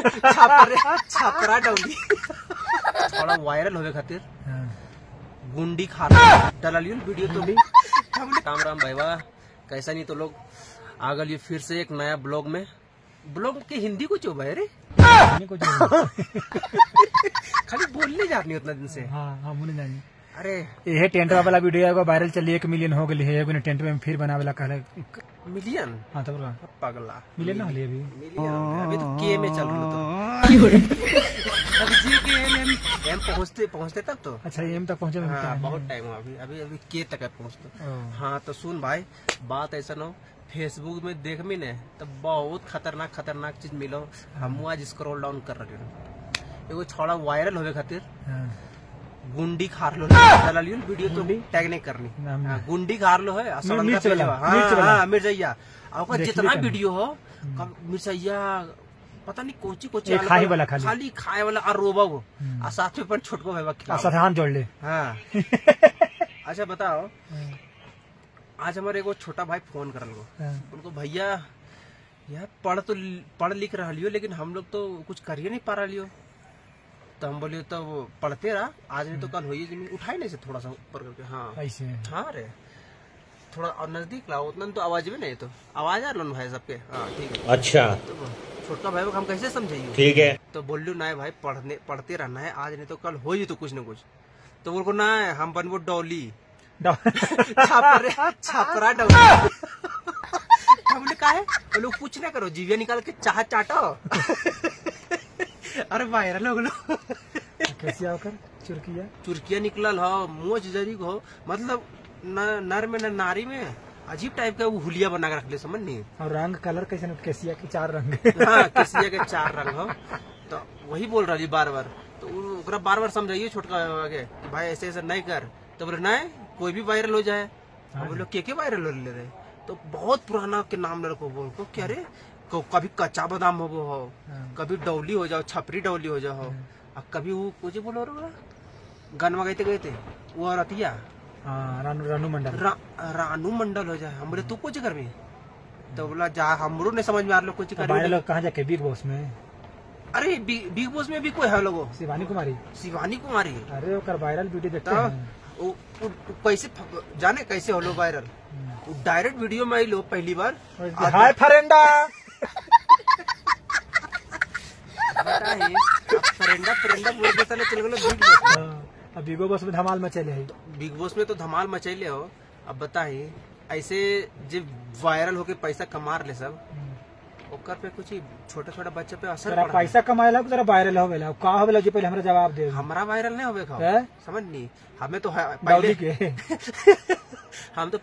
छापरा डौली थोड़ा वायरल होवे खातिर गुंडी खा डाला लियो वीडियो तो राम राम भाई वाह कैसा नहीं तो लोग आ गए फिर से एक नया ब्लॉग में। ब्लॉग की हिंदी कुछ हो भाई रे खाली बोलने जानी उतना दिन से। हाँ मुझे जानी। अरे ये टेंट वाला वीडियो वायरल चली 1 मिलियन हो गई है टेंट में फिर बनावे ला कहले मिलियन। हाँ तो पगला मिलियन ना होली अभी तो के में चल रहा तो अभी जी के एम पहुंचते तब तो। अच्छा एम तक पहुंचे में बहुत टाइम हुआ अभी के तक पहुंचते। हाँ तो सुन भाई बात ऐसा ना फेसबुक में देख मी ने तो बहुत खतरनाक चीज मिलो। हम आज स्क्रॉल डाउन कर रहे हैं एगो छोड़ा वायरल होवे खातिर गुंडी खार लो डाला लियो वीडियो तो टैग नहीं करनी। गुंडी खार लो है मिर्चैया जितना वीडियो हो मिर्चैया पता नहीं कोची खाली खाए वाला और रोबा वो साथ में छोटको हाथ जोड़ ले। हाँ अच्छा बताओ आज हमारे एगो छोटा भाई फोन कर लो उनको भैया यार पढ़ लिख रहा लियो लेकिन हम लोग तो कुछ कर ही नहीं पा रहा लियो। तो हम बोलिए तो पढ़ते रहा आज नहीं तो कल होइए जमीन उठाई नहीं से थोड़ा सा ऊपर करके। हाँ ऐसे हाँ रे थोड़ा और नजदीक लाओ उतना तो आवाज में नहीं तो आवाज आ लो भाई सबके। हाँ ठीक है अच्छा तो छोटका भाई को हम कैसे समझाइए। ठीक है तो बोल लो ना भाई पढ़ते रहना है आज नहीं तो कल हो तो कुछ न कुछ। तो बोल को ना हम बनबो डॉली छापरा डौली हमने कहा है वो लोग कुछ ना करो जीविया निकाल के चाह चाटो अरे वायरल हो गलो कैसे आकर चुरकिया निकलल हो मुँह जरी हो मतलब नर में न नारी में अजीब टाइप का वो हुलिया बना के रख ले समझ नहीं। और रंग कलर कैसे केसिया के 4 रंग हाँ केसिया के 4 रंग हो तो वही बोल रही बार तो बार समझाइए छोटका के भाई ऐसे ऐसे नहीं कर। तो बोले नहीं कोई भी वायरल हो जाए। हम लोग के वायरल हो ले रहे तो बहुत पुराना के नाम रखो बोल को क्या रे कभी कच्चा बादाम हो कभी डौली हो जाओ छपरी डौली हो जाओ और कभी वो कुछ बोलो गनवा गए थे वो रतिया रानू मंडल हो जाए। हम बोले तू कुछ कर में तो बोला जा हमरो नहीं समझ में आ रहा कुछ कर कहाँ जाके बिग बॉस में। अरे बिग बॉस में भी कोई है लोगो शिवानी कुमारी अरे वायरल वीडियो देखते हैं कैसे जाने कैसे हो लो वायरल डायरेक्ट वीडियो में आई लो पहली बार हाय फरेंडा फरेंडा बोल के चले चल गए बिग बॉस में धमाल मचेले है। बिग बॉस में तो धमाल मचेले हो। अब बताइए ऐसे जब वायरल होके पैसा कमा ले सब ओकर पे कुछ छोटा बच्चे पे असर पैसा कमाएला जरा वायरल होवेला का होवेला जो पहले हमरा जवाब दे। हमारा वायरल नहीं होवे समझ नहीं हमें तो पहले के हम तो